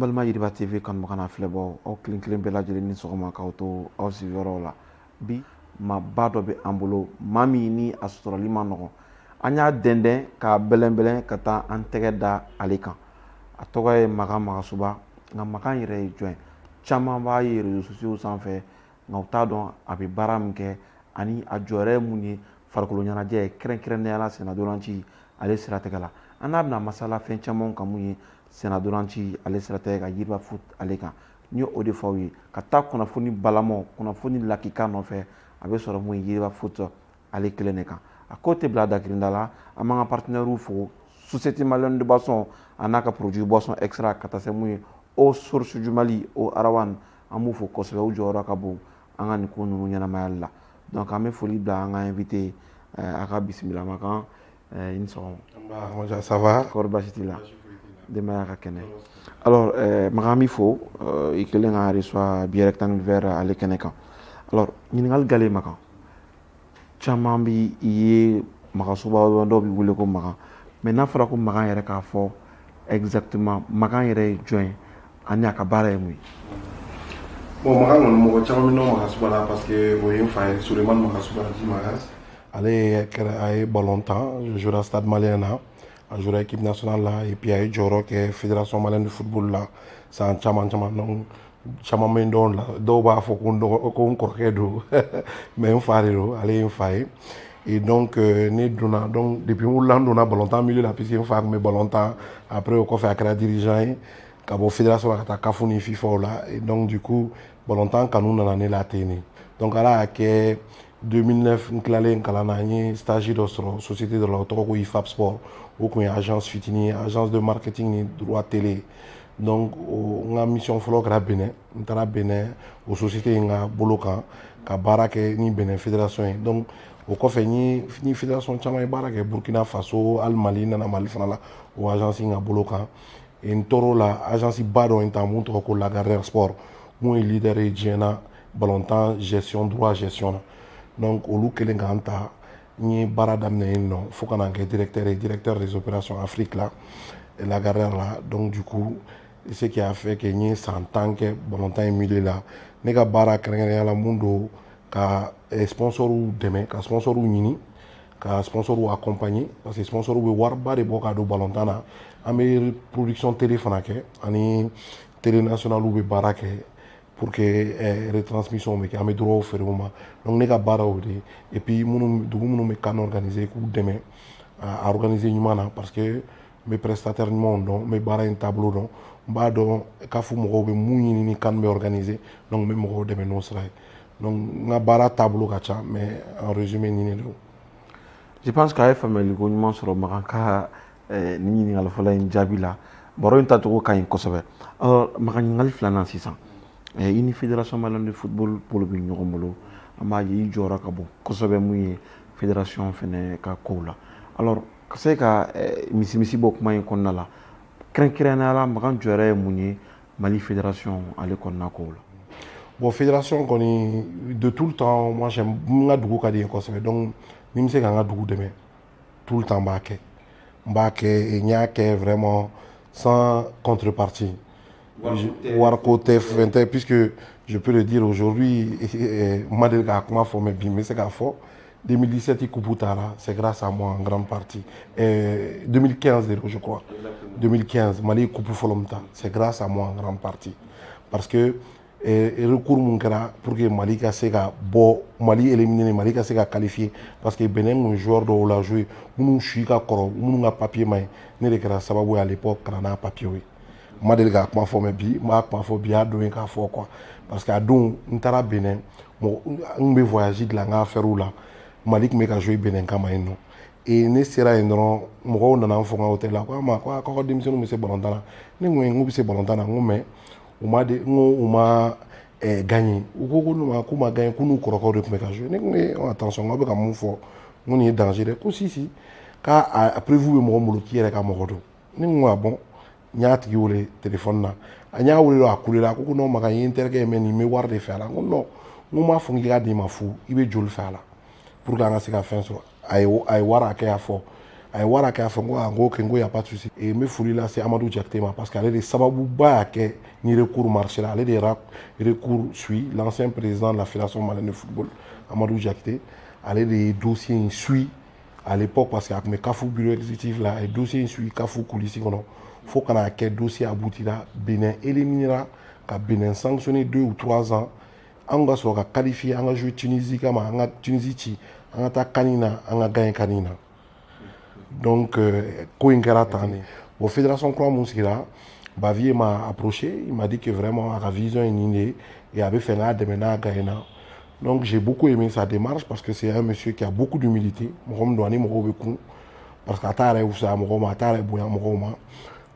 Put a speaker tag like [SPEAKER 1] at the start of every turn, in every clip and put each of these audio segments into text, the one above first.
[SPEAKER 1] balima Yiriba TV kanubagaw n'a filɛ bɔ aw kelen bɛɛ lajɛlen ni sɔgɔma k'aw to aw sigiyɔrɔw la bi maaba dɔ bɛ an bolo maa min ni a sɔrɔli ma nɔgɔn an y'a dɛndɛn k'a bɛlɛn ka taa an tɛgɛ da ale kan a tɔgɔ ye Makan Magasuba nka Makan yɛrɛ ye jɔn ye caman b'a ye réseaux sociaux sanfɛ nka u t'a dɔn a bɛ baara min kɛ ani a jɔyɔrɔ ye mun ye farikolo ɲɛnajɛ kɛrɛnkɛrɛnnenya sennadolanci ale siratigɛ la an n'a bɛna masala fɛn caman kan mun ye sennadolanci ale siratigɛ ka Yiriba foot ale kan n ye o de fɔ aw ye ka taa kunnafoni balamaw kunnafoni lakika nɔfɛ a bɛ sɔrɔ mun ye Yiriba foot ale kelen de kan a ko tɛ bila dakirinda la an b'an ka partenaires fo Société Malienne de Boisson a n'a ka produit boisson extra ka taa se mun ye Eau Source du Mali o Arawan an b'u fo kosɛbɛ u jɔyɔrɔ ka bon an ka nin ko ninnu ɲɛnamayali la donc an bɛ foli bila an ka invité a ka bisimila Makan i ni sɔgɔma.
[SPEAKER 2] Ça va?
[SPEAKER 1] Kɔri baasi t'i la? Denbaya ka kɛnɛ. Alors Makan b'i fo i kɛlen ka reçoit billet rectangle vert ale kɛnɛ kan. Alors ɲininkali gale Makan caman bi i ye Magasuba dɔw b'i wele ko Makan mais n'a fɔra ko Makan yɛrɛ k'a fɔ exactement Makan yɛrɛ ye jɔn ye ani a ka baara ye mun ye?
[SPEAKER 2] Bon, Makan kɔni mɔgɔ caman bɛ dɔn Magasuba la parce que o ye n fa ye Sulemani Magasuba di Magas. Ale a ye ballon tan, je joué à Stade Malien na, a joué à l'équipe nationale là et puis a ye jɔyɔrɔ kɛ Fédération Malienne de Football la san caman donc caman bɛ dɔn la dɔw b'a fɔ ko n kɔrɔkɛ don mais n fa de don ale ye n fa ye. Et donc, ne donna, donc depuis wula n donna ballon tan milieu la puisque n fa tun bɛ ballon tan après o kɔfɛ a kɛra dirigeant ye ka bɔ fédération la ka taa CAF ni FIFA la et donc du coup ballon tan kanu nana ne la ten de donc ala y'a kɛ 2009 n tilalen kalan na n ye stage dɔ sɔrɔ société dɔ la o tɔgɔ ko IFAP Sport o tun ye agence fitinin ye agence de marketing ni droit télé donc n ka mission fɔlɔ kɛra Benin n taara Benin o société in ka bolo kan ka baara kɛ ni Benin fédération ye donc o kɔfɛ ni fédération caman ye baara kɛ Burkina Faso hali Mali nana Mali fana la o agence in ka bolo kan et n tor'o la agence ba dɔ in ta mun tɔgɔ ko Lagardère Sport mun ye leader ye diɲɛ na ballon tan gestion droit gestion na donc olu kelen k'an ta n ye baara daminɛ yen nɔ fo ka na kɛ directeur des opérations Afrique la Lagardère la donc du coup ce qui a fait que n ye san 10 kɛ ballon tan in milieu la ne ka baara kɛrɛnkɛrɛnnenya la mun don ka sponsorw dɛmɛ ka sponsorw ɲini ka sponsorw accompagner parce que sponsorw bɛ wariba de bɔ ka don ballon tan na an bɛ production télé fana kɛ ani télé nationale bɛ baara kɛ pour que retransmission bɛ kɛ an bɛ droit feere u ma donc ne ka baara o de et puis dugu minnu bɛ kan organiser k'u dɛmɛ a organiser ɲuman na parce que n bɛ prestataire ɲumanw dɔn n bɛ baara in taabolo dɔn n b'a dɔn k'a fɔ mɔgɔw bɛ mun ɲini ni kan bɛ organiser donc n bɛ mɔgɔw dɛmɛ n'o sira ye donc n ka baara taabolo ka ca mais en résumé nin de don.
[SPEAKER 1] Je pense k'a ye faamuyali ko ɲuman sɔrɔ Makan ka nin ɲininkali fɔlɔ in jaabi la baro in tacogo ka ɲi kosɛbɛ. Makan ɲininkali filanan sisan i ni Fédération Malienne de Football bolo bɛ ɲɔgɔn bolo an b'a ye i jɔyɔrɔ ka bon kosɛbɛ mun ye fédération fɛnɛ ka kow la alors ka se ka misimisi bɔ kuma in kɔnɔna la kɛrɛnkɛrɛnnenya la Makan jɔyɔrɔ ye mun ye Mali fédération ale kɔnɔna kow la?
[SPEAKER 2] Bon, fédération kɔni de tout le temps moi j'aime n ka dugu ka di n ye kosɛbɛ donc ni n bɛ se ka n ka dugu dɛmɛ tout le temps n b'a kɛ et n y'a kɛ vraiment sans contrepartie wariko tɛ fɛn tɛ puisque je peux le dire aujourd'hui n ma deli k'a kuma fɔ mais bi n bɛ se k'a fɔ 2017 coupe taara c'est grâce à moi en grande partie 2015 je crois 2015 Mali coupe fɔlɔ min ta c'est grâce à moi en grande partie parce que recours mun kɛra pour que Mali ka se ka bɔ Mali éliminer Mali ka se ka qualifier parce que Benin mun joueur dɔw la joué minnu si ka kɔrɔ minnu ka papier ma ɲi ne de kɛra sababu ye à l'époque ka na n'a papier ye n ma deli k'a kuma fɔ mais bi n b'a kuma fɔ bi y'a don ye k'a fɔ quoi parce que a don n taara Benin n bɛ voyage dilan n ka affaire la Mali tun bɛ ka jouer Benin kama yen nɔ et ne sera yen dɔrɔn mɔgɔw nana n fɔ n ka hôtel la ko a ma ko k'aw ka denmisɛnninw bɛ se ballon tan na ne ko n bɛ se ballon tan na n ko mais u ma gagné u ko k'u ma gagné k'u n'u kɔrɔkɛw de tun bɛ ka jouer ne ko attention n bɛ ka mun fɔ n ko nin ye danger dɛ ko si k'a prévu bɛ mɔgɔ min bolo k'i yɛrɛ ka mɔgɔ don ne ko a bon n y'a tigi wele téléphone na a y'a wele a kulela a ko non Makan n ye n terikɛ ye mais nin bɛ wari de fɛ a la n ko non n ko m'a fɔ k'i k'a d'i ma fu i bɛ joli fɛ a la pour que an ka se ka fɛn sɔrɔ a ye wari hakɛya fɔ a ye wari kɛ a fɛ n ko n ko ok n ko y a pas de souci et n bɛ foli lase Amadou Diakité ma parce que ale de sababuba y'a kɛ ni recours marché la ale de recours suit l'ancien président de la fédération malienne de football Amadou Diakité ale de dossier in suit à l'époque parce que a tun bɛ CAF bureau exécutif la a ye dossier in suit CAF coulisse kɔnɔ fo kana kɛ dossier aboutira Bénin éliminera ka Bénin sanctionné 2 ou 3 ans an ka sɔrɔ ka qualifier an ka jouer Tunisie kama an ka Tunisie ci an ka taa CAN na an ka gagner CAN na donc ko in kɛra tan de bon fédération kura mun sigira Bavier m'a approché il m'a dit que vraiment a ka vision ye nin de ye et a bɛ fɛ k'a dɛmɛ n'a gagné na donc j'ai beaucoup aimé sa démarche parce que c'est un monsieur qui a beaucoup d'humilité mɔgɔ min don ani mɔgɔw bɛ kun parce que a t'a yɛrɛ wusaya mɔgɔw ma a t'a yɛrɛ bonya mɔgɔw ma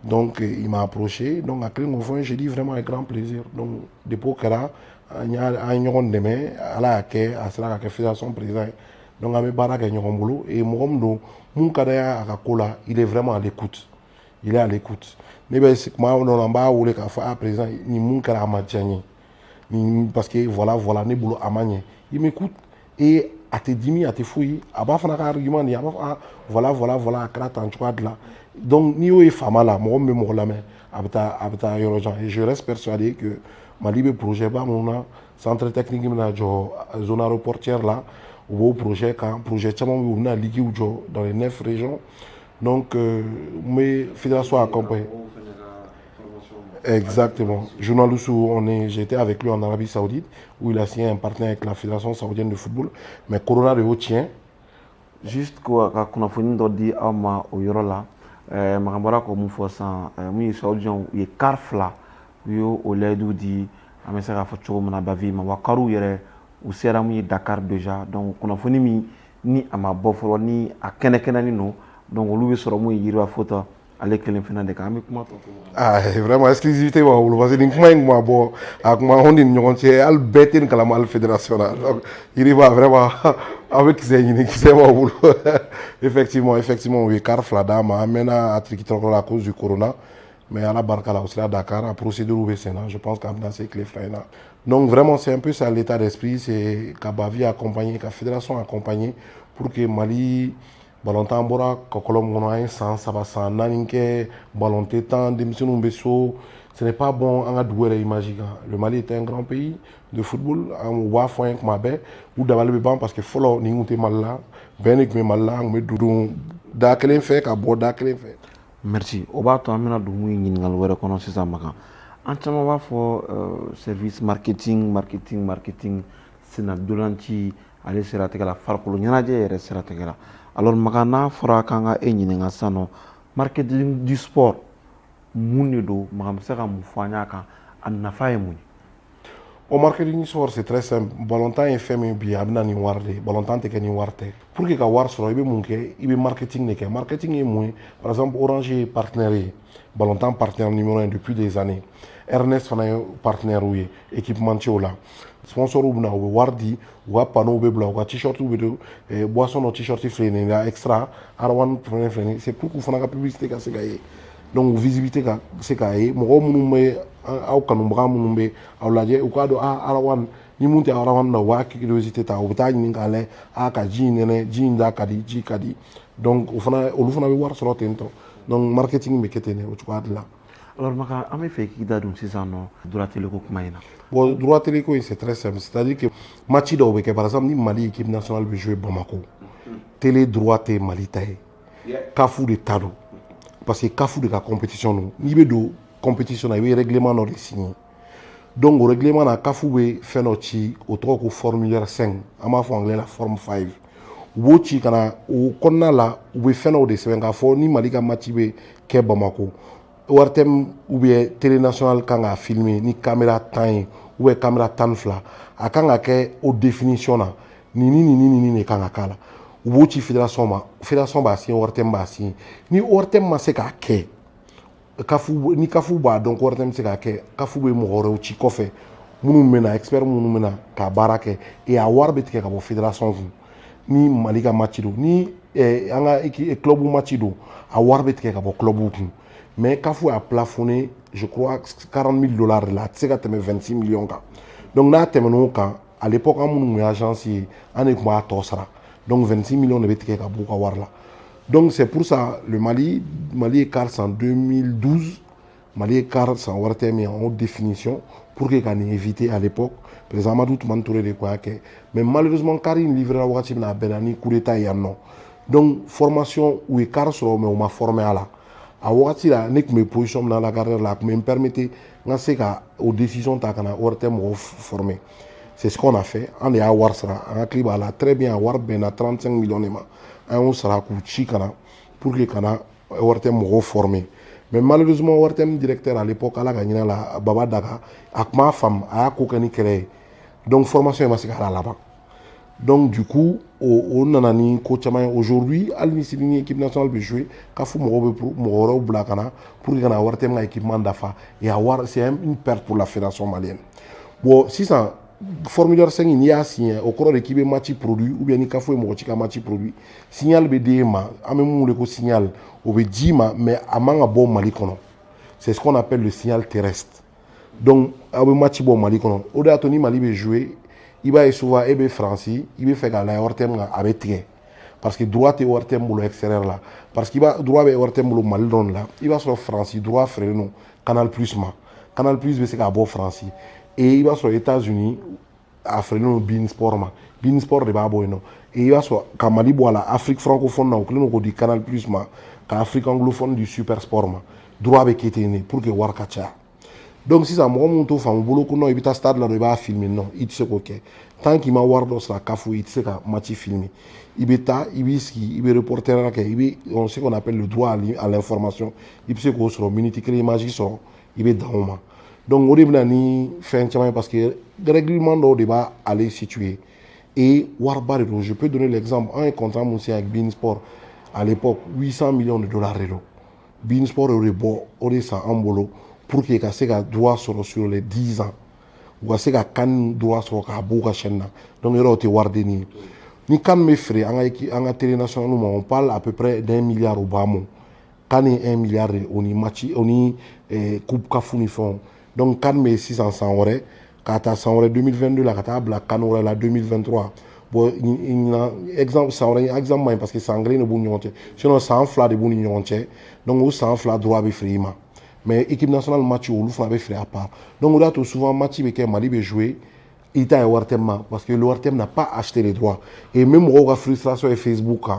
[SPEAKER 2] donc il m'a approché donc a kelen k'o fɔ j'ai dit vraiment avec grand plaisir donc depuis o kɛra an ye ɲɔgɔn dɛmɛ ala y'a kɛ a sera ka kɛ fédération président ye donc an bɛ baara kɛ ɲɔgɔn bolo et mɔgɔ min don mun ka d'a a ka ko la il est vraiment à l'écoute il est à l'écoute ne bɛ kuma dɔ la n b'a wele k'a fɔ a président ni mun kɛra a ma diya n ye parce que voilà ne bolo a ma ɲɛ il m'écoute et a tɛ dimi a tɛ foyi a b'a fana ka argument de ye a b'a fɔ ah voilà a kɛra tan cogoya de la donc n'i y'o ye faama la mɔgɔ min bɛ mɔgɔ lamɛn a bɛ taa yɔrɔ jan et je reste persuadé que Mali bɛ projet ba mun na centre technique bɛna jɔ zone aéroportière la u b'o projet kan projet caman bɛ yen u bɛna ligues jɔ dans les 9 régions donc n bɛ fédération accompagner. Exactement. Journaliste, j'étais avec lui en Arabie Saoudite où il a signé un partenariat avec la Fédération Saoudienne de football mais Corona de haut tient.
[SPEAKER 1] Juste ko ka kunnafoni dɔ di aw ma o yɔrɔ la makan bɔra ko mun fɔ sisan mun ye saoudiens u ye car 2 u y'o layidu di an bɛ se k'a fɔ cogo min na Bavier ma wa cariw yɛrɛ u sera mun ye Dakar déjà donc kunnafoni min ni a ma bɔ fɔlɔ ni a kɛnɛkɛnɛnin don donc olu bɛ sɔrɔ mun ye yiriwa fota ale kelen fana de kan an bɛ kuma tɔ
[SPEAKER 2] ah vraiment exclusivité b'a bolo parce que nin kuma in kun ma bɔ a kuma anw ni ɲɔgɔn cɛ hali bɛɛ tɛ nin kalama hali fédération la donc yiriba vraiment aw bɛ kisɛ ɲini kisɛ b'a bolo effectivement u ye car 2 d'a ma an mɛnna a tiriki-tɔrɔkɔ la à cause du corona mais ala barika la o sera Dakar a procédure bɛ sen na je pense k'a bɛna se tile 2 in na donc vraiment c'est un peu ça l'état d'esprit c'est ka Bavier accompagner ka fédération accompagner pour que Mali Ballontan bɔra kɔkɔlɔ min kɔnɔ an ye san 3 san 4 kɛ ballon tɛ tan denmisɛnninw bɛ so ce n'est pas bon an ka dugu yɛrɛ image kan le Mali est un grand pays de football u b'a fɔ an ye tuma bɛɛ u dabali bɛ ban parce que fɔlɔ nin tun tɛ Mali la bɛn de tun bɛ Mali la an tun bɛ dudun da kelen fɛ ka bɔ da kelen fɛ.
[SPEAKER 1] Merci o b'a to an bɛna don mun ye ɲininkali wɛrɛ kɔnɔ sisan Makan an caman b'a fɔ service marketing senna ndolanci ale siratigɛ la farikolo ɲɛnajɛ yɛrɛ siratigɛ la alors Makan n'a fɔra k'an ka e ɲininka sisan nɔ marketing du sport mun de don Makan bɛ se ka mun fɔ an y'a kan a nafa ye mun ye.
[SPEAKER 2] Au marketing du sport c'est très simple ballontan ye fɛn min bi a bɛna nin wari de ballontan tɛ kɛ nin wari tɛ pour que ka wari sɔrɔ i bɛ mun kɛ i bɛ marketing de kɛ marketing ye mun ye par exemple Orange ye partenaire ye ballontan partenaire numéro 1 depuis des années Ernest fana ye partenaire u ye équipementier la sponsor u bɛna u bɛ wari di u ka panneau bɛ bila u ka t-shirt bɛ don boisson dɔ t-shirt filɛ nin ye extra R1 filɛ nin ye c'est pour que u fana ka publicité ka se ka ye donc visibilité ka se k'a ye mɔgɔ minnu bɛ aw kanubaga minnu bɛ aw lajɛ u k'a dɔn R1 ni mun tɛ R1 na u b'a curiosité ta u bɛ taa ɲini k'a lajɛ ka ji in nɛnɛ ji in da ka di ji ka di donc olu fana bɛ wari sɔrɔ ten tɔ donc marketing bɛ kɛ ten de o cogoya de la.
[SPEAKER 1] Alors Makan an bɛ fɛ k'i da don sisan nɔ droit télé ko kuma in na.
[SPEAKER 2] Bon droit télé ko c'est très simple c'est-à-dire que match dɔw bɛ kɛ par exemple ni Mali équipe nationale bɛ jouer Bamako télé droit tɛ Mali ta ye CAF de ta don parce que CAF de ka compétition don n'i bɛ don compétition na i bɛ règlement dɔ de signer donc o règlement na CAF bɛ fɛn dɔ ci o tɔgɔ ko formulaire 5 an b'a fɔ anglais la forme 5 u b'o ci ka na o kɔnɔna la u bɛ fɛn dɔw de sɛbɛn k'a fɔ ni Mali ka match bɛ kɛ Bamako ORTM ou bien télé nationale kan k'a filmer ni caméra 10 ye ou bien caméra 12 a kan ka kɛ o définition na nin de kan ka k'a la u b'o ci fédération ma fédération b'a signé ORTM b'a signé ni ORTM ma se k'a kɛ ni CAF b'a dɔn ko ORTM se k'a kɛ CAF bɛ mɔgɔ wɛrɛw ci kɔfɛ minnu bɛ na expert minnu bɛ na k'a baara kɛ et a wari bɛ tigɛ ka bɔ fédération kun ni Mali ka match don ni an ka club match don a wari bɛ tigɛ ka bɔ club kun mais CAF a plafonné je crois $40,000 de la a tɛ se ka tɛmɛ 26 millions kan donc n'a tɛmɛn'o kan à l'époque an minnu tun ye agence ye an de tun b'a tɔ sara donc 26 millions de bɛ tigɛ ka bɔ u ka wari la Donc c'est pour ça le Mali est quart en 2012, Mali est quart en Wartem en haute définition pour que qu'on éviter à l'époque président Amadou Toumane Touré de quoi que mais malheureusement Karim livré la Wati na Benani coup d'état y a non. Donc formation où est quart sur mais on m'a formé à la a Wati là nek mes positions dans la carrière là me permettait nganse ka aux décisions ta kana Wartem formé. C'est ce qu'on a fait. On est à Warsara, on a clip à la très bien à Warben à 35 millions de on sera couché pour que kana Wartem reformé. Mais malheureusement Wartem directeur à l'époque à la gagné la Baba Daga avec ma femme a kokani créé. Donc formation est massacrée là-bas. Donc du coup on a ni coach aujourd'hui à l'initiative équipe nationale de jouer kafu mo blakana pour que kana Wartem la équipement d'afa et avoir c'est une perte pour la fédération malienne. Bon si ça formulaire 5 il y a signé au cours de l'équipe match produit ou bien ni kafou mo chika match produit signal BD ma amemu le ko signal au bedima mais amanga bon Mali kono c'est ce qu'on appelle le signal terrestre donc au match bon Mali kono au da toni Mali be jouer il va souvent ebe français il va faire la hortem avec tien parce que droit et hortem pour l'extérieur là parce qu'il va droit et hortem pour Mali don là il va sur français droit frère non canal plus c'est qu'à bon français et il va sur les États-Unis à faire le Bein Sport de Baboino et il va sur Kamali Boala Afrique francophone na au du Canal Plus ma Afrique anglophone du Super Sport ma droit avec éteigné pour que voir kacha donc si ça moi mon to fam bolo ko no ibita stade là va filmer non il sait OK tant qu'il m'a voir dans la kafu il sait ka match filmer ibeta ibiski ibe reporter là on sait qu'on appelle le droit à l'information il sait qu'on sur minute créer image sur ibe dauma. Donc, on a ni fait parce que le règlement de débat aller situer. Et Warbarero, je peux donner l'exemple. Un contrat monsieur avec Beansport à l'époque, 800 millions de dollars. Beansport aurait beau, aurait ça en bolo pour qu'il y ait un droit sur les 10 ans. Ou qu'il y ait un droit sur la chaîne. Donc, il y aura Wardeni. Ni quand mes frères, en télé nationale, on parle à peu près d'1 milliard au Bamo. Quand il y a 1 milliard, on y match, on y coupe Kafounifon. Donc, quand mes 600 euros, quand tu as 2022, là, quand tu as la 2023, bon, exemple, ça aurait exemple, parce que c'est anglais, sinon, ça enfla de bon donc, ça enfla droit de frima. Mais l'équipe nationale, match, on l'a fait à part. Donc, on a souvent match avec Mali jouer, il est à Wartem, parce que le Wartem n'a pas acheté les droits. Et même, on a frustration sur Facebook,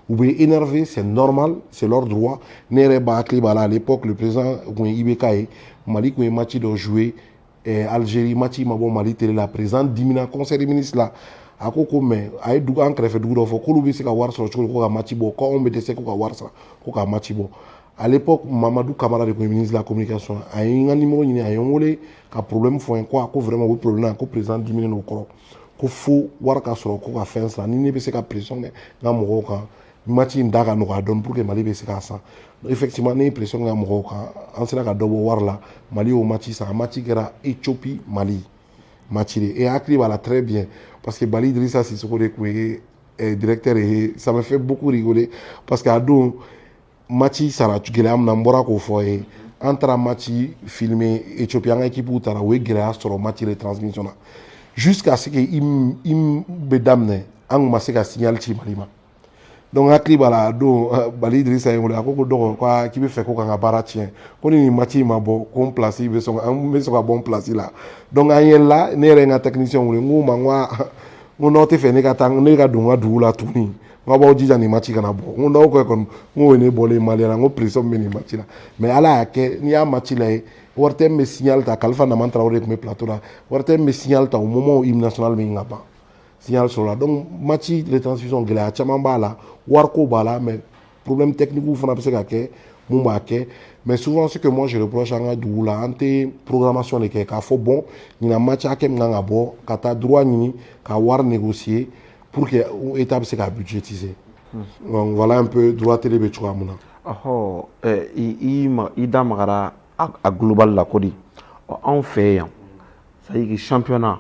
[SPEAKER 2] ou bien énervé, c'est normal, c'est leur droit. Nere Bakli, à l'époque, le président Ibekaye, Mali, qui match de jouer, Algérie, match, Mali, la présidente, dimina conseil des ministres là. A koko mais ay du an krefe du do fo ko lubi sika war so ko ka match bo ko on be dese ko ka war sa ko ka match bo à l'époque Mamadou Camara le ministre de la communication a un numéro ni a ngolé ka problème fo en quoi ko vraiment ko problème ko président dimina no ko ko fo war ka so ko ka fence là ni ne be sika pression na mo ko match ndaga no ka don pour que Mali be sika ça effectivement ni pression na mo ko en sera ka dobo war là Mali au match ça match era Éthiopie Mali match et Akli va très bien parce que Bali Idrissa Sissoko est directeur et ça me fait beaucoup rigoler parce qu'à dos match sara tugelam nambora ko foye entre match filmé éthiopien équipe ou tara we grâce sur match de transmission jusqu'à ce que im bedamne ang masika signal ci malima donc akli bala do Bali Idrissa ngole akoko do kwa ki be fait ko nga baratien ko ni match ma bo ko place be so am be so bon place là donc ayen là ne renga technicien ngole nguma ngwa ngono te fe ne ka tang ne ka dunga dula tuni ngaba ojija ni match kana bo ngono ko kon ngo ne bolé malera ngo pression meni match là mais ala ke ni a match là wartem me signal ta kalfa na mantra ore me plateau là wartem me signal ta au moment où hymne national me ngaba signal sur là donc match de transfusion gla chamamba là warko bala mais problème technique ou fana pese ke mumba ke mais souvent ce que moi je reproche à Ngadou la ante programmation les ka faut bon ni na match akem nganga bo kata droit ni ka war négocier pour que étape c'est ka budgétiser donc voilà un peu droit télé be chwa muna
[SPEAKER 1] oh i damara a global la kodi en fait ça y est championnat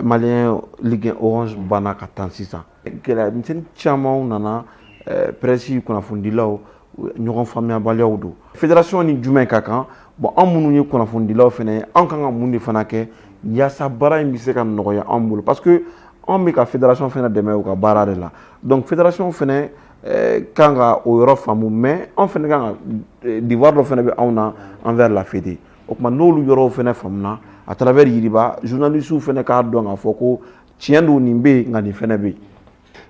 [SPEAKER 1] malien ligue orange bana ka 600 que la mission chama nana presse kuna fundilaw ñogon famia baliaw do fédération ni jumɛn ka kan bon an minnu ye kunnafonidilaw fɛnɛ an kan ka mun de fana kɛ yaasa baara in bɛ se ka nɔgɔya an bolo parce que an bɛ ka fédération fɛnɛ dɛmɛ u ka baara de la donc fédération fɛnɛ kan ka o yɔrɔ faamu mais an fɛnɛ kan ka devoir dɔ fɛnɛ bɛ anw na envers la fédé o tuma n'olu yɔrɔw fɛnɛ faamuna à travers Yiriba journalistes fɛnɛ k'a dɔn k'a fɔ ko tiɲɛ don nin bɛ yen nka nin fɛnɛ bɛ yen.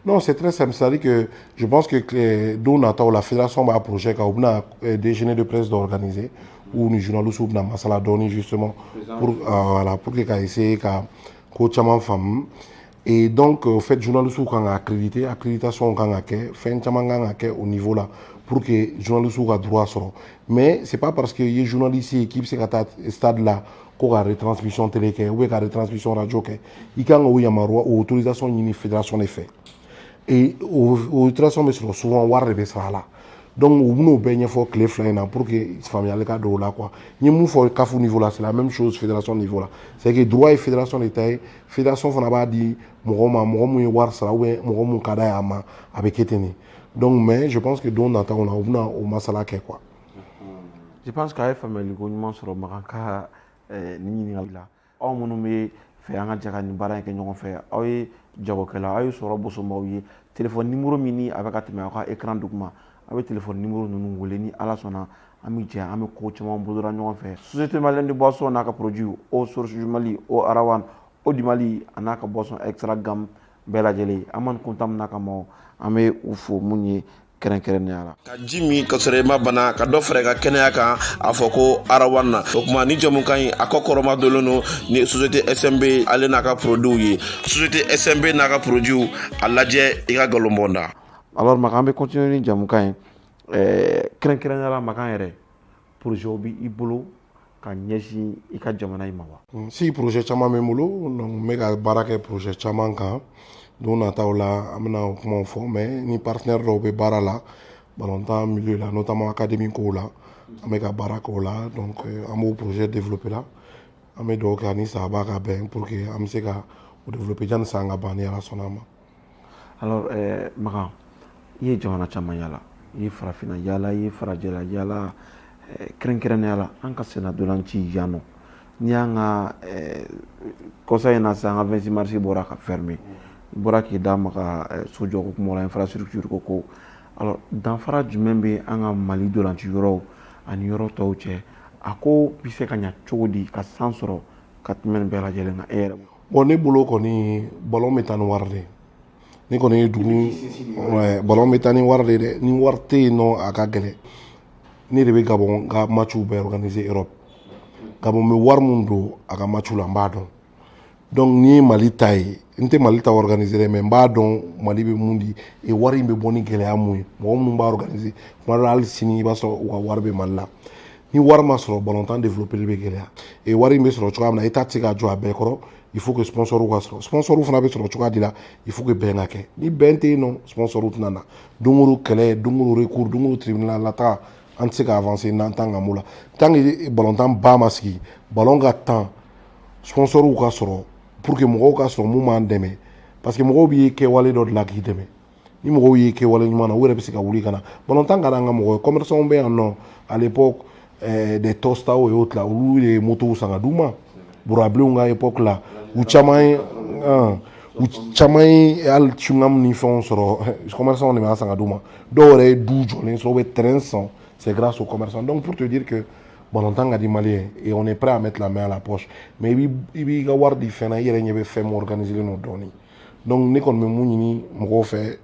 [SPEAKER 2] Non, c'est très simple. C'est-à-dire que je pense que d'où la fédération va approcher quand on a déjeuner de presse d'organiser où les journalistes ou na masala donner justement pour voilà pour que essayer qu'à coach chaman femme et donc au fait journalistes ou quand accrédité accréditation quand fait chaman quand au niveau là pour que journalistes ou droit sur mais c'est pas parce que les journalistes équipe c'est qu'à stade là qu'on a retransmission télé ou qu'on a retransmission radio il quand où il y a autorisation une fédération est fait. Et au ultrason mais souvent war de ça là donc on nous baigne fort clé flaina pour que familial cas de là quoi ni mou fort cafou niveau là c'est la même chose fédération niveau là c'est que droit et fédération d'état fédération fana ba di mo war ça ou mo kada ya ma avec eteni donc mais je pense que don attend on a au masala quoi
[SPEAKER 1] je pense qu'à famille ko nyuma soro makanka ni la aw munu me fɛ an ka jɛ ka nin baara in kɛ ɲɔgɔn fɛ aw ye jagokɛla aw ye sɔrɔ bosomaw ye téléphone numéro min ni a bɛ ka tɛmɛ aw ka écran duguma a bɛ téléphone numéro ninnu wele ni ala sɔnna an bɛ jɛ an bɛ ko caman bolora ɲɔgɔn fɛ société malienne de boisson n'a ka produit o source du Mali o arawan o du Mali a n'a ka boisson extra gamme bɛɛ lajɛlen an man kunta min na ka mɔ an bɛ u fo mun ye kɛrɛnkɛrɛnnenya la ka ji min ka sɔrɔ i ma bana ka dɔ fara ka kɛnɛya kan a fɔ ko arawan na o tuma ni jamu kan ɲi a kɔ kɔrɔma donnen don ni société SMB ale n'a ka produit ye société SMB n'a ka produit a lajɛ i ka galon bɔnda alors Makan an bɛ continuer ni jamu kan ye kɛrɛnkɛrɛnnenya la Makan yɛrɛ projet bɛ i bolo ka ɲɛsin i ka jamana in ma wa
[SPEAKER 2] si projet caman bɛ n bolo donc n bɛ ka baara kɛ projet caman kan don nataw la an bɛna o kumaw fɔ mais ni partenaire dɔw bɛ baara la ballontan milieu la notamment académie kow la an bɛ ka baara k'o la donc an b'o projet développer la an bɛ dugawu kɛ ani sahaba ka bɛn pour que an bɛ se ka o développer janni san ka ban ni ala sɔnna a ma.
[SPEAKER 1] alors Makan i ye jamana caman yala i ye farafinna yala i ye farajɛla yala kɛrɛnkɛrɛnnenya la an ka sennadolanci yan nɔ n'i y'an ka kɔsa in na sisan an ka 26 mars bɔra ka fermer bɔra k'i da maga so jɔko kuma la infrastructure ko alors danfara jumɛn bɛ an ka Mali dolanci yɔrɔw ani yɔrɔ tɔw cɛ a ko bɛ se ka ɲɛ cogo di ka san sɔrɔ ka tɛmɛ nin bɛɛ lajɛlen kan e yɛrɛ
[SPEAKER 2] bon ne bolo kɔni ballon bɛ taa ni wari de ne kɔni ye dugu ballon bɛ taa ni wari de dɛ ni wari tɛ yen nɔ a ka gɛlɛn ne de bɛ Gabon ka matchw bɛɛ organiser Europe Gabon bɛ wari min don a ka matchw la n b'a dɔn donc ni Mali ta ye n tɛ Mali ta organiser mais n b'a dɔn Mali bɛ mun di et wari in bɛ bɔ ni gɛlɛya mun ye mɔgɔ minnu b'a organiser tuma dɔ la hali sini i b'a sɔrɔ u ka wari bɛ Mali la ni wari ma sɔrɔ ballontan développer bɛ gɛlɛya et wari in bɛ sɔrɔ cogoya min na État tɛ se ka jɔ a bɛɛ kɔrɔ il faut que sponsors ka sɔrɔ sponsors fana bɛ sɔrɔ cogoya di la il faut que bɛn ka kɛ ni bɛn tɛ yen nɔ sponsors tɛna na don o don kɛlɛ don o don recours don o don tribunal la taga an tɛ se ka avancer n'an t'an ka mun la tant que ballontan ba ma sigi ballon ka temps sponsors ka sɔrɔ pour que mɔgɔw ka sɔrɔ mun b'an dɛmɛ parce que mɔgɔw b'i kɛwale dɔ de la k'i dɛmɛ ni mɔgɔw y'i kɛwale ɲuman na u yɛrɛ bɛ se ka wuli ka na ballontan ka d'an ka mɔgɔ ye commerçants bɛ yan nɔ à l'époque des tostaw et autres là olu ye motow san ka d'u ma burabilenw ka époque la u caman ye hali chewing-gum ni fɛnw sɔrɔ commerçants de b'a san ka d'u ma dɔw yɛrɛ ye du jɔlen sɔrɔ u bɛ terrain san c'est grâce aux commerçants donc pour te dire que ballontan ka di Malien et on est prêt à mettre la main à la poche mais i b'i ka wari di fɛn na i yɛrɛ ɲɛ bɛ fɛn min organiser len don dɔɔni donc ne kɔni bɛ mun ɲini mɔgɔw fɛ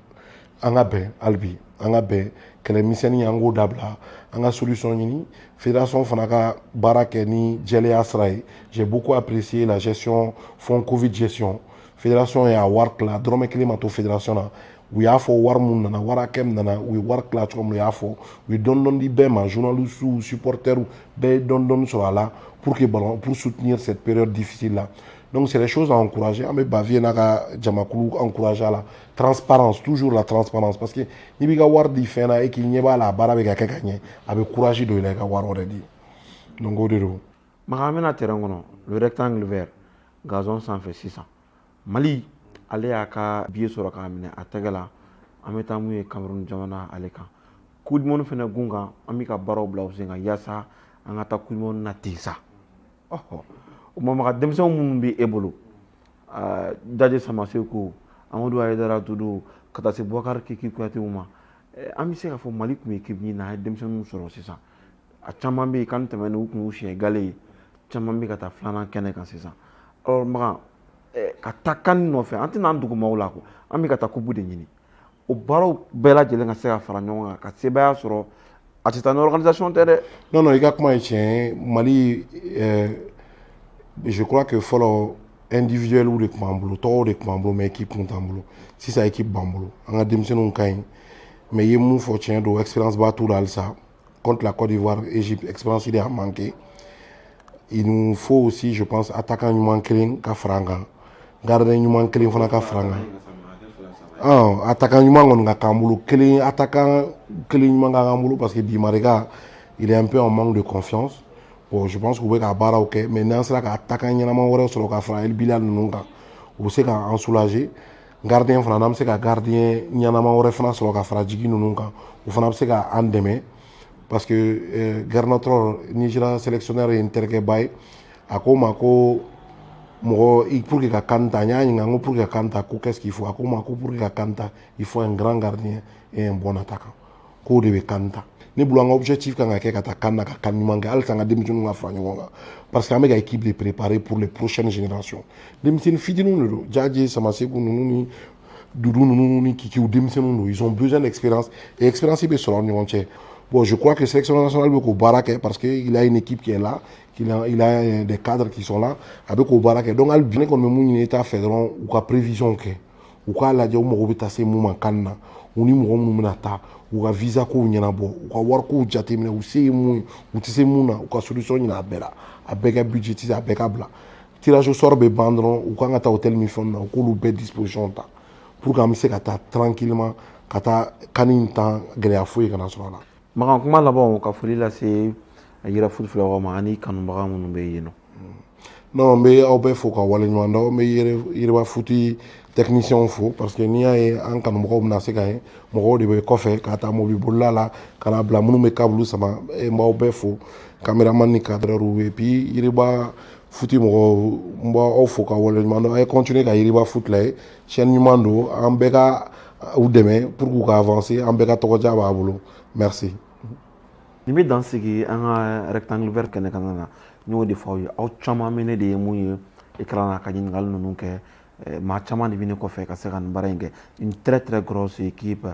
[SPEAKER 2] an ka bɛn hali bi an ka bɛn kɛlɛmisɛnnin an k'o dabila an ka solution ɲini fédération fana ka baara kɛ ni jɛlenya sira ye j'ai beaucoup apprécié la gestion fonds Covid gestion fédération y'a wari tila dɔrɔmɛ kelen ma to fédération na u y'a fɔ wari mun nana wari hakɛ min nana u ye wari tila cogo min u y'a fɔ u ye dɔɔni dɔɔni di bɛɛ ma journalistes supporters bɛɛ ye dɔɔni dɔɔni sɔrɔ a la pour soutenir cette période difficile là donc c'est des choses à encourager an bɛ Bavier n'a ka jamakulu encourager a la transparence toujours la transparence parce que n'i b'i ka wari di fɛn na et k'i ɲɛ b'a la a baara bɛ ka kɛ ka ɲɛ a bɛ courage don i la i ka wari wɛrɛ di donc o de don.
[SPEAKER 1] Makan an bɛna terrain kɔnɔ le rectangle vert gazon sanfɛ sisan Mali ale y'a ka billet sɔrɔ k'a minɛ a tɛgɛ la an bɛ taa mun ye Cameroun jamana ale kan coupe du monde fɛnɛ gun kan an bɛ ka baaraw bila u sen kan yaasa an ka taa coupe du monde na ten sa ɔhɔ o ma Makan denmisɛnw minnu bɛ e bolo Jaje Samaseku Amadou Aïdara Doudou ka taa se Boubacar Kiki Kouyatew ma an bɛ se k'a fɔ Mali tun ye équipe min n'a ye denmisɛnninw sɔrɔ sisan a caman bɛ yen kan tɛmɛnen u tun y'u siɲɛ gale ye caman bɛ ka taa filanan kɛnɛ kan sisan alors Makan ka taa kan nɔfɛ an tɛna an dugumaaw la ko an bɛ ka taa coupe de ɲini o baaraw bɛɛ lajɛlen ka se ka fara ɲɔgɔn kan ka sebaaya sɔrɔ a tɛ taa ni organisation tɛ dɛ.
[SPEAKER 2] Non non, i ka kuma ye tiɲɛ Mali je crois que fɔlɔ individuel de tun b'an bolo tɔgɔw de tun b'an bolo mais équipe tun t'an bolo sisan équipe b'an bolo an ka denmisɛnninw ka ɲi mais i ye mun fɔ tiɲɛ don expérience b'a t'u la halisa contre la Côte d'Ivoire Égypte expérience de a manqué il nous faut aussi je pense attaquant ɲuman kelen ka fara an kan gardien ɲuman kelen fana ka fara an kan attaquant ɲuman kɔni ka k'an bolo kelen attaquant kelen ɲuman ka k'an bolo parce que Di Maria il est un peu en manque de confiance. Bon, je pense qu'on peut faire barre ok, mais n'en sera qu'à attaquer un sur le café, il bilal nous on sait qu'en soulager. Gardien franc, c'est qu'à gardien, n'y en a pas un sur le café, jigi nous on fait c'est qu'à en demain parce que Garnator Nigeria sélectionneur est interqué by à quoi mako moi pour que canta n'y a rien pour que canta qu'est-ce qu'il faut à quoi mako pour que canta il faut un grand gardien et un bon attaquant qu'on devait canta. Ni bulanga objectif kan ka kɛ ka taa kan na ka kan ɲuman kɛ halisa an ka denmisɛnninw ka fara ɲɔgɔn kan parce que an bɛ ka équipe de préparer pour les prochaines générations denmisɛnnin fitininw de don Jaji Samaseku ninnu ni Dudu ninnu ni Kikiw denmisɛnninw don ils ont besoin d'expérience et expérience bɛ sɔrɔ ni ɲɔgɔn cɛ bon je crois que sélection nationale bɛ k'o baara kɛ parce que il a une équipe qui est là il a des cadres qui sont là a bɛ k'o baara kɛ donc hali bi ne kɔni bɛ mun ɲini État fɛ dɔrɔn u ka prévision kɛ u k'a lajɛ u mago bɛ taa se mun ma kan na u ni mɔgɔ minnu bɛna taa u ka visa kow ɲɛnabɔ u ka wari kow jateminɛ u se ye mun ye u tɛ se mun na u ka solution ɲini a bɛɛ la a bɛɛ ka budgétiser a bɛɛ ka bila tirage au sort bɛ ban dɔrɔn u kan ka taa hôtel min fɛnw na u k'olu bɛɛ disposition ta pour que an bɛ se ka taa tranquillement ka taa kan in tan gɛlɛya foyi kana sɔrɔ a la.
[SPEAKER 1] Makan kuma laban ka foli lase Yira Foot filɛbagaw ma ani kanubaga minnu bɛ yen nɔ.
[SPEAKER 2] Non n bɛ aw bɛɛ fo ka waleɲuman dɔn n bɛ Yiriba Foot technicien fo parce que n'i y'a ye an kanubagaw bɛna se ka ye mɔgɔw de bɛ kɔfɛ ka taa mobili bolila la ka na bila minnu bɛ câble sama n b'aw bɛɛ fo caméraman ni cadreur et puis Yiriba Foot mɔgɔw n b'aw fo ka waleɲuman dɔn a ye continuer ka Yiriba Foot lajɛ chaîne ɲuman don an bɛɛ ka u dɛmɛ pour que u ka avancer an bɛɛ ka tɔgɔdiya b'a bolo merci.
[SPEAKER 1] Nin bɛ dan sigi an ka rectangle vert kɛnɛ kan na n y'o de fɔ aw ye aw caman bɛ ne de ye mun ye écran na ka ɲininkali ninnu kɛ maa caman de bɛ ne kɔfɛ ka se ka nin baara in kɛ une très très grosse équipe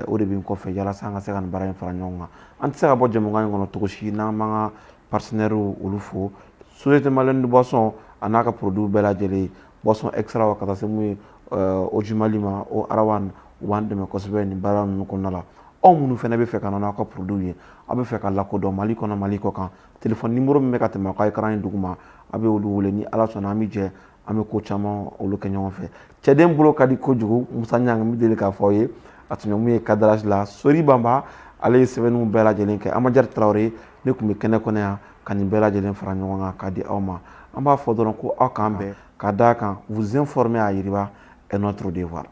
[SPEAKER 1] o de bɛ n kɔfɛ yalasa an ka se ka nin baara in fara ɲɔgɔn kan an tɛ se ka bɔ jɛmukan in kɔnɔ cogo si n'an m'an ka partenaires olu fo Société Malienne de Boisson a n'a ka produit bɛɛ lajɛlen Boisson Extra ka taa se mun ye Oji Mali ma o Arawan u b'an dɛmɛ kosɛbɛ nin baara ninnu kɔnɔna la aw minnu fana bɛ fɛ ka na n'aw ka produit ye a bɛ fɛ ka lakodɔn Mali kɔnɔ Mali kɔ kan téléphone numéro min bɛ ka tɛmɛ aw ka écran in duguma a bɛ olu wele ni Ala sɔnna an bɛ jɛ an bɛ ko caman olu kɛ ɲɔgɔn fɛ cɛden bolo ka di kojugu Musa Ɲang n bɛ deli k'a fɔ aw ye a tun bɛ mun ye cadrage la Sori Banba ale ye sɛbɛnniw bɛɛ lajɛlen kɛ Amadjari Traoré ne tun bɛ kɛnɛ kɔnɔ yan ka nin bɛɛ lajɛlen fara ɲɔgɔn kan k'a di aw ma an b'a fɔ dɔrɔn ko aw k'an bɛn ka d'a kan vous informer à Yiriba est notre devoir.